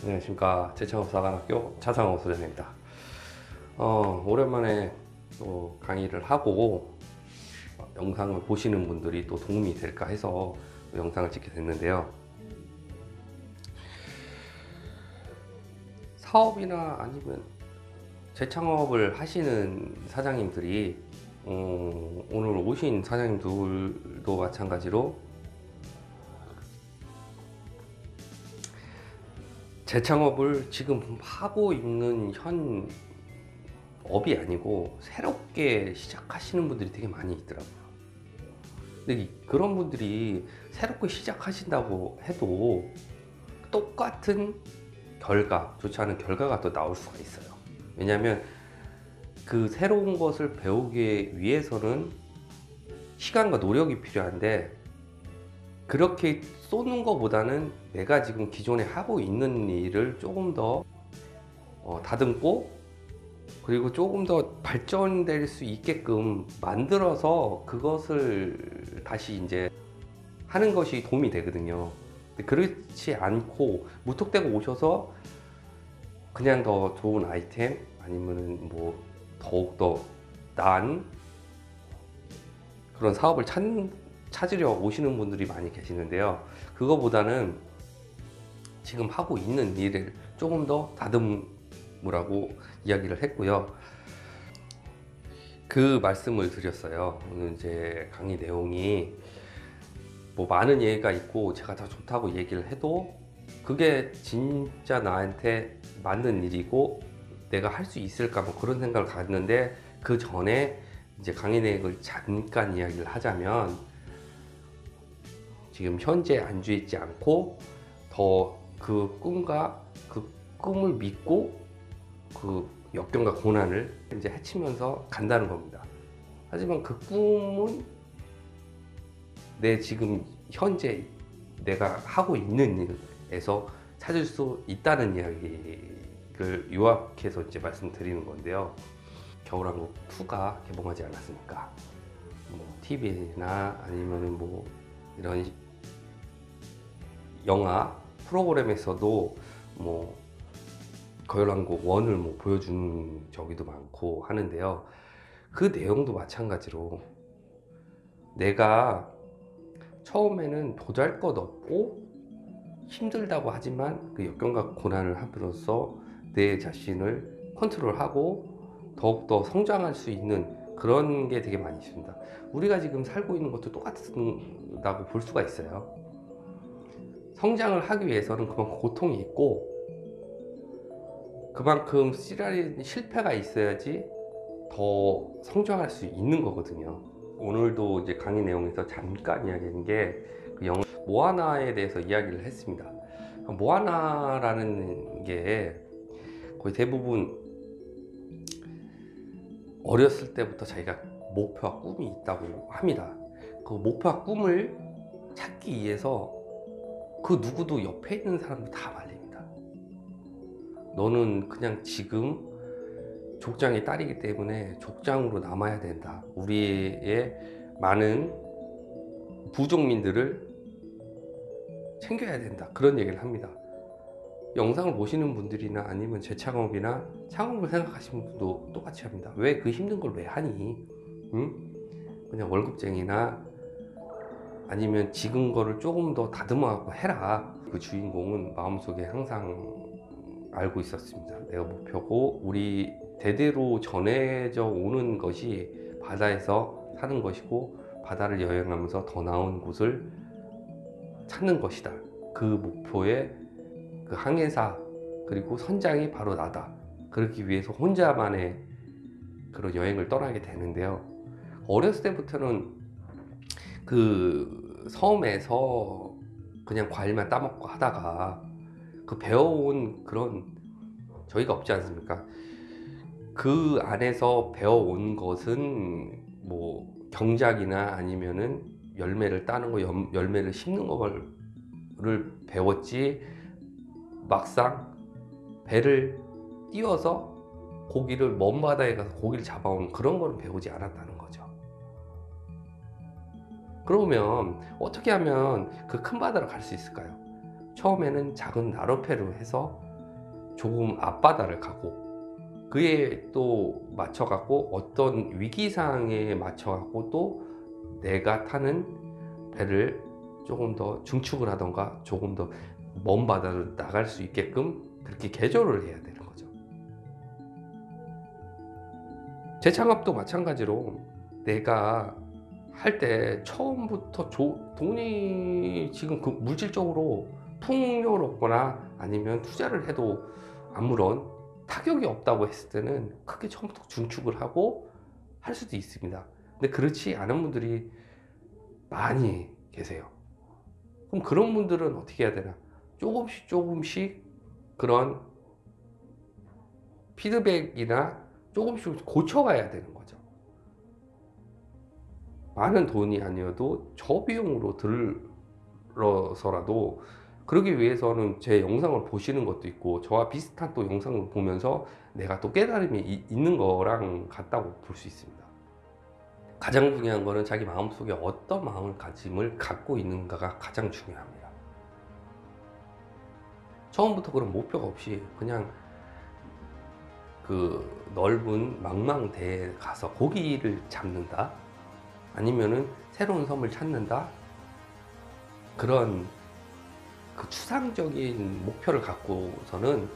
안녕하십니까. 제창업사관학교 차상호 소장입니다. 오랜만에 또 강의를 하고 영상을 보시는 분들이 또 도움이 될까 해서 영상을 찍게 됐는데요. 사업이나 아니면 재창업을 하시는 사장님들이 오늘 오신 사장님들도 마찬가지로 재창업을 지금 하고 있는 현 업이 아니고 새롭게 시작하시는 분들이 되게 많이 있더라고요. 근데 그런 분들이 새롭게 시작하신다고 해도 똑같은 결과, 좋지 않은 결과가 또 나올 수가 있어요. 왜냐하면 그 새로운 것을 배우기 위해서는 시간과 노력이 필요한데, 그렇게 쏘는 것보다는 내가 지금 기존에 하고 있는 일을 조금 더 다듬고, 그리고 조금 더 발전될 수 있게끔 만들어서 그것을 다시 이제 하는 것이 도움이 되거든요. 근데 그렇지 않고 무턱대고 오셔서 그냥 더 좋은 아이템 아니면 뭐 더욱더 나은 그런 사업을 찾으려 오시는 분들이 많이 계시는데요. 그거보다는 지금 하고 있는 일을 조금 더 다듬으라고 이야기를 했고요. 그 말씀을 드렸어요. 오늘 이제 강의 내용이 뭐 많은 예가 있고 제가 더 좋다고 얘기를 해도 그게 진짜 나한테 맞는 일이고 내가 할 수 있을까 뭐 그런 생각을 갖는데, 그 전에 이제 강의 내용을 잠깐 이야기를 하자면, 지금 현재 안주있지 않고 더 그 꿈과 그 꿈을 믿고 그 역경과 고난을 이제 헤치면서 간다는 겁니다. 하지만 그 꿈은 내 지금 현재 내가 하고 있는 일에서 찾을 수 있다는 이야기를 요약해서 이제 말씀드리는 건데요. 겨울왕국 2가 개봉하지 않았습니까? 뭐 TV나 아니면 뭐 이런 영화 프로그램에서도 뭐 겨울왕국 1을 뭐 보여주는 저기도 많고 하는데요. 그 내용도 마찬가지로 내가 처음에는 보잘것없고 힘들다고 하지만 그 역경과 고난을 함으로써 내 자신을 컨트롤하고 더욱더 성장할 수 있는 그런 게 되게 많이 있습니다. 우리가 지금 살고 있는 것도 똑같다고 볼 수가 있어요. 성장을 하기 위해서는 그만큼 고통이 있고 그만큼 실패가 있어야지 더 성장할 수 있는 거거든요. 오늘도 이제 강의 내용에서 잠깐 이야기한 게 그 영화 모아나에 대해서 이야기를 했습니다. 모아나라는 게 거의 대부분 어렸을 때부터 자기가 목표와 꿈이 있다고 합니다. 그 목표와 꿈을 찾기 위해서 그 누구도 옆에 있는 사람도 다 말립니다. 너는 그냥 지금 족장의 딸이기 때문에 족장으로 남아야 된다. 우리의 많은 부족민들을 챙겨야 된다. 그런 얘기를 합니다. 영상을 보시는 분들이나 아니면 재창업이나 창업을 생각하시는 분도 똑같이 합니다. 왜 그 힘든 걸 왜 하니? 응? 그냥 월급쟁이나 아니면 지금 거를 조금 더 다듬어갖고 해라. 그 주인공은 마음속에 항상 알고 있었습니다. 내가 목표고 우리 대대로 전해져 오는 것이 바다에서 사는 것이고 바다를 여행하면서 더 나은 곳을 찾는 것이다. 그 목표의 그 항해사 그리고 선장이 바로 나다. 그러기 위해서 혼자만의 그런 여행을 떠나게 되는데요. 어렸을 때부터는 그 섬에서 그냥 과일만 따먹고 하다가 그 배워온 그런 저희가 없지 않습니까? 그 안에서 배워온 것은 뭐 경작이나 아니면은 열매를 따는 거, 열매를 심는 거를 배웠지, 막상 배를 띄워서 고기를 먼 바다에 가서 고기를 잡아오는 그런 거를 배우지 않았다는 거죠. 그러면 어떻게 하면 그 큰 바다로 갈 수 있을까요? 처음에는 작은 나룻배로 해서 조금 앞바다를 가고 그에 또 맞춰갖고 어떤 위기상에 맞춰갖고 또 내가 타는 배를 조금 더 중축을 하던가 조금 더 먼 바다를 나갈 수 있게끔 그렇게 개조를 해야 되는 거죠. 재창업도 마찬가지로 내가 할 때 처음부터 돈이 지금 그 물질적으로 풍요롭거나 아니면 투자를 해도 아무런 타격이 없다고 했을 때는 크게 처음부터 중축을 하고 할 수도 있습니다. 근데 그렇지 않은 분들이 많이 계세요. 그럼 그런 분들은 어떻게 해야 되나? 조금씩 그런 피드백이나 조금씩 고쳐가야 되는 거죠. 많은 돈이 아니어도 저비용으로 들어서라도 그러기 위해서는 제 영상을 보시는 것도 있고 저와 비슷한 또 영상을 보면서 내가 또 깨달음이 있는 거랑 같다고 볼 수 있습니다. 가장 중요한 거는 자기 마음속에 어떤 마음가짐을 갖고 있는가가 가장 중요합니다. 처음부터 그런 목표가 없이 그냥 그 넓은 망망대해에 가서 고기를 잡는다 아니면은 새로운 섬을 찾는다 그런 그 추상적인 목표를 갖고서는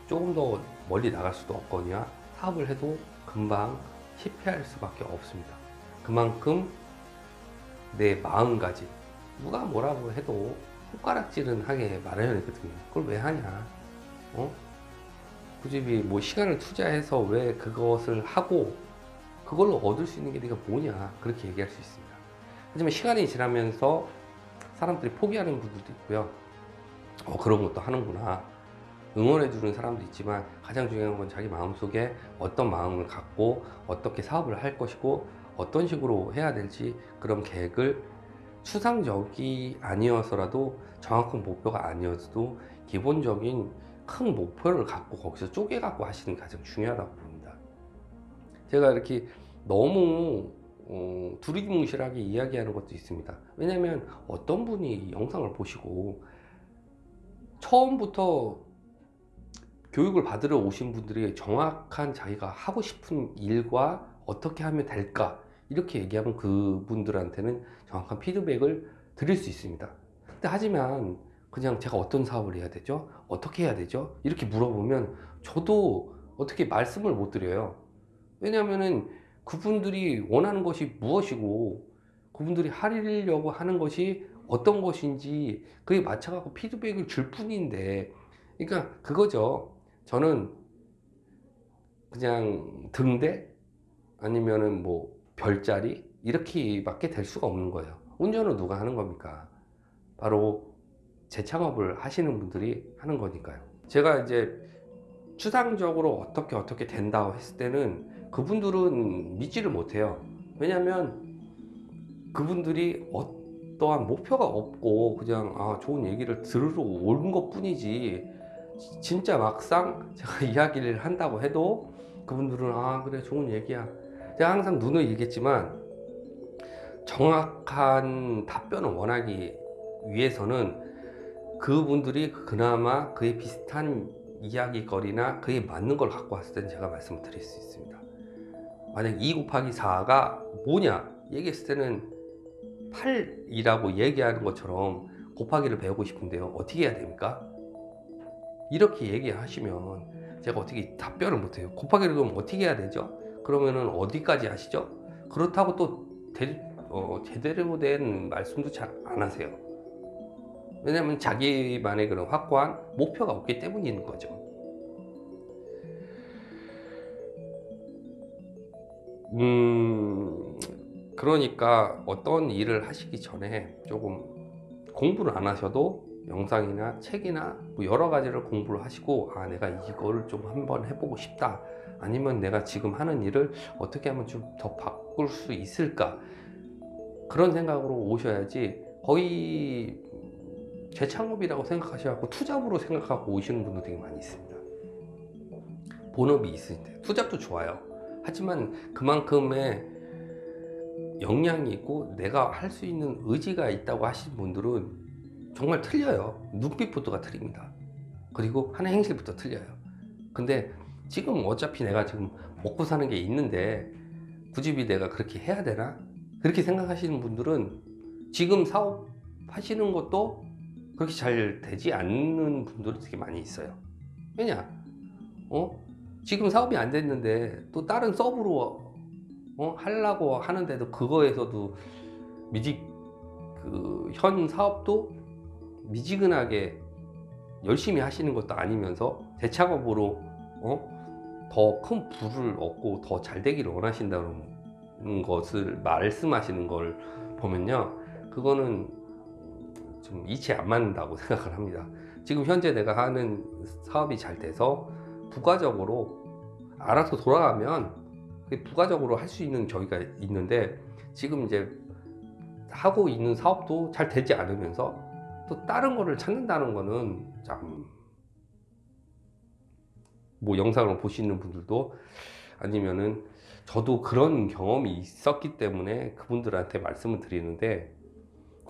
조금 더 멀리 나갈 수도 없거니와 사업을 해도 금방 실패할 수밖에 없습니다. 그만큼 내 마음가짐 누가 뭐라고 해도 손가락질은 하게 마련이거든요. 그걸 왜 하냐? 굳이 뭐 시간을 투자해서 왜 그것을 하고 그걸로 얻을 수 있는 게 네가 뭐냐 그렇게 얘기할 수 있습니다. 하지만 시간이 지나면서 사람들이 포기하는 분들도 있고요. 그런 것도 하는구나 응원해 주는 사람도 있지만 가장 중요한 건 자기 마음속에 어떤 마음을 갖고 어떻게 사업을 할 것이고 어떤 식으로 해야 될지 그런 계획을 추상적이 아니어서라도 정확한 목표가 아니어도 기본적인 큰 목표를 갖고 거기서 쪼개 갖고 하시는 게 가장 중요하다고 봅니다. 제가 이렇게 너무 두리뭉실하게 이야기하는 것도 있습니다. 왜냐면 어떤 분이 영상을 보시고 처음부터 교육을 받으러 오신 분들이 정확한 자기가 하고 싶은 일과 어떻게 하면 될까 이렇게 얘기하면 그분들한테는 정확한 피드백을 드릴 수 있습니다. 근데 하지만 그냥 제가 어떤 사업을 해야 되죠? 어떻게 해야 되죠? 이렇게 물어보면 저도 어떻게 말씀을 못 드려요. 왜냐하면은 그분들이 원하는 것이 무엇이고 그분들이 하려고 하는 것이 어떤 것인지 그에 맞춰갖고 피드백을 줄 뿐인데 그러니까 그거죠. 저는 그냥 등대 아니면은 뭐 별자리 이렇게밖에 될 수가 없는 거예요. 운전은 누가 하는 겁니까? 바로 재창업을 하시는 분들이 하는 거니까요. 제가 이제 추상적으로 어떻게 된다고 했을 때는 그분들은 믿지를 못해요. 왜냐면 그분들이 어떠한 목표가 없고 그냥 좋은 얘기를 들으러 온 것 뿐이지 진짜 막상 제가 이야기를 한다고 해도 그분들은 그래 좋은 얘기야. 제가 항상 누누이 얘기했지만 정확한 답변을 원하기 위해서는 그분들이 그나마 그에 비슷한 이야기거리나 그에 맞는 걸 갖고 왔을 때는 제가 말씀을 드릴 수 있습니다. 만약 2 곱하기 4가 뭐냐 얘기했을 때는 8이라고 얘기하는 것처럼 곱하기를 배우고 싶은데요. 어떻게 해야 됩니까? 이렇게 얘기하시면 제가 어떻게 답변을 못해요. 곱하기를 그럼 어떻게 해야 되죠? 그러면은 어디까지 하시죠? 그렇다고 또 제대로 된 말씀도 잘 안 하세요. 왜냐면 자기만의 그런 확고한 목표가 없기 때문인 거죠. 그러니까 어떤 일을 하시기 전에 조금 공부를 안 하셔도 영상이나 책이나 뭐 여러 가지를 공부를 하시고 내가 이거를 좀 한번 해보고 싶다 아니면 내가 지금 하는 일을 어떻게 하면 좀 더 바꿀 수 있을까 그런 생각으로 오셔야지 거의 재창업이라고 생각하셔서 투잡으로 생각하고 오시는 분도 되게 많이 있습니다. 본업이 있으신데 투잡도 좋아요. 하지만 그만큼의 역량이 있고 내가 할 수 있는 의지가 있다고 하시는 분들은 정말 틀려요. 눈빛부터가 틀립니다. 그리고 하는 행실부터 틀려요. 근데 지금 어차피 내가 지금 먹고 사는 게 있는데 굳이 내가 그렇게 해야 되나? 그렇게 생각하시는 분들은 지금 사업하시는 것도 그렇게 잘 되지 않는 분들이 되게 많이 있어요. 왜냐? 지금 사업이 안 됐는데 또 다른 서브로 하려고 하는데도 그거에서도 현 사업도 미지근하게 열심히 하시는 것도 아니면서 재창업으로 더 큰 부를 얻고 더 잘 되기를 원하신다는 것을 말씀하시는 걸 보면요, 그거는 좀 이치에 안 맞는다고 생각을 합니다. 지금 현재 내가 하는 사업이 잘 돼서 부가적으로 알아서 돌아가면 부가적으로 할 수 있는 저희가 있는데, 지금 이제 하고 있는 사업도 잘 되지 않으면서 또 다른 거를 찾는다는 거는 참, 뭐 영상을 보시는 분들도 아니면은 저도 그런 경험이 있었기 때문에 그분들한테 말씀을 드리는데,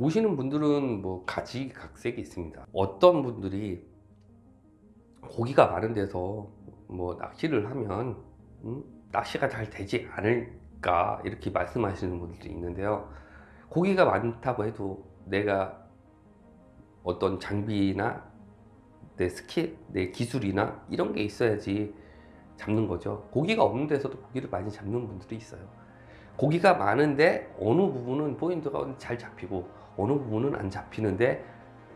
오시는 분들은 뭐 가지각색이 있습니다. 어떤 분들이 고기가 많은 데서 뭐 낚시를 하면 낚시가 잘 되지 않을까 이렇게 말씀하시는 분들도 있는데요, 고기가 많다고 해도 내가 어떤 장비나 내 스킬, 내 기술이나 이런 게 있어야지 잡는 거죠. 고기가 없는 데서도 고기를 많이 잡는 분들이 있어요. 고기가 많은데 어느 부분은 포인트가 잘 잡히고 어느 부분은 안 잡히는데,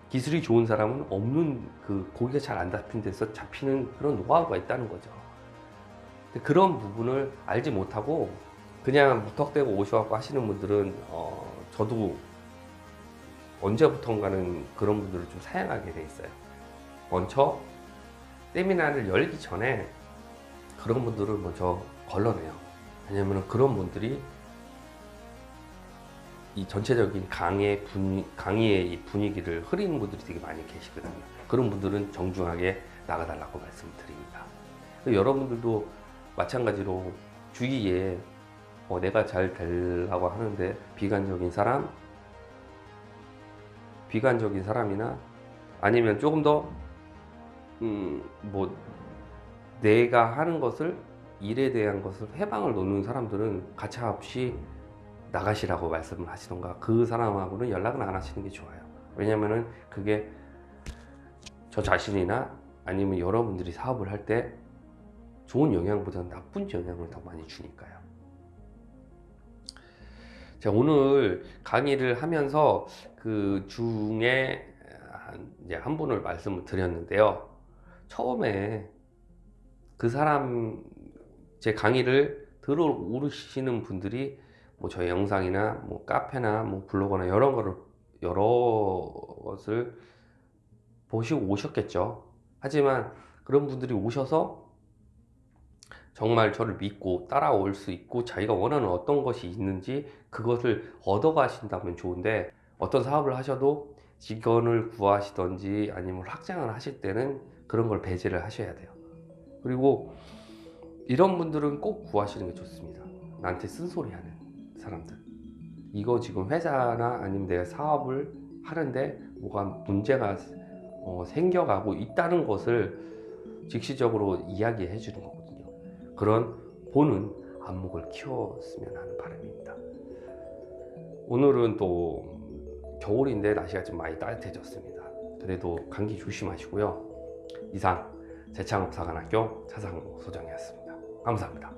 기술이 좋은 사람은 없는 그 고기가 잘 안 잡힌 데서 잡히는 그런 노하우가 있다는 거죠. 근데 그런 부분을 알지 못하고 그냥 무턱대고 오셔갖고 하시는 분들은 저도 언제부턴가는 그런 분들을 좀 사양하게 돼 있어요. 먼저 세미나를 열기 전에 그런 분들을 먼저 걸러내요. 왜냐면 그런 분들이 이 전체적인 강의의 이 분위기를 흐리는 분들이 되게 많이 계시거든요. 그런 분들은 정중하게 나가달라고 말씀을 드립니다. 여러분들도 마찬가지로 주위에 내가 잘 되려고 하는데 비관적인 사람이나 아니면 조금 더 뭐 내가 하는 것을, 일에 대한 것을 해방을 놓는 사람들은 가차없이 나가시라고 말씀을 하시던가 그 사람하고는 연락은 안 하시는 게 좋아요. 왜냐면은 그게 저 자신이나 아니면 여러분들이 사업을 할 때 좋은 영향보다는 나쁜 영향을 더 많이 주니까요. 제가 오늘 강의를 하면서 그 중에 이제 한 분을 말씀을 드렸는데요, 처음에 그 사람 제 강의를 들어오시는 분들이 뭐 저희 영상이나 뭐 카페나 뭐 블로그나 여러 것을 보시고 오셨겠죠. 하지만 그런 분들이 오셔서 정말 저를 믿고 따라올 수 있고 자기가 원하는 어떤 것이 있는지 그것을 얻어 가신다면 좋은데, 어떤 사업을 하셔도 직원을 구하시던지 아니면 확장을 하실 때는 그런 걸 배제를 하셔야 돼요. 그리고 이런 분들은 꼭 구하시는 게 좋습니다. 나한테 쓴소리 하는 사람들. 이거 지금 회사나 아니면 내가 사업을 하는데 뭐가 문제가 생겨가고 있다는 것을 직시적으로 이야기해 주는 거거든요. 그런 보는 안목을 키웠으면 하는 바람입니다. 오늘은 또 겨울인데 날씨가 좀 많이 따뜻해졌습니다. 그래도 감기 조심하시고요. 이상 재창업사관학교 차상무 소장이었습니다. 감사합니다.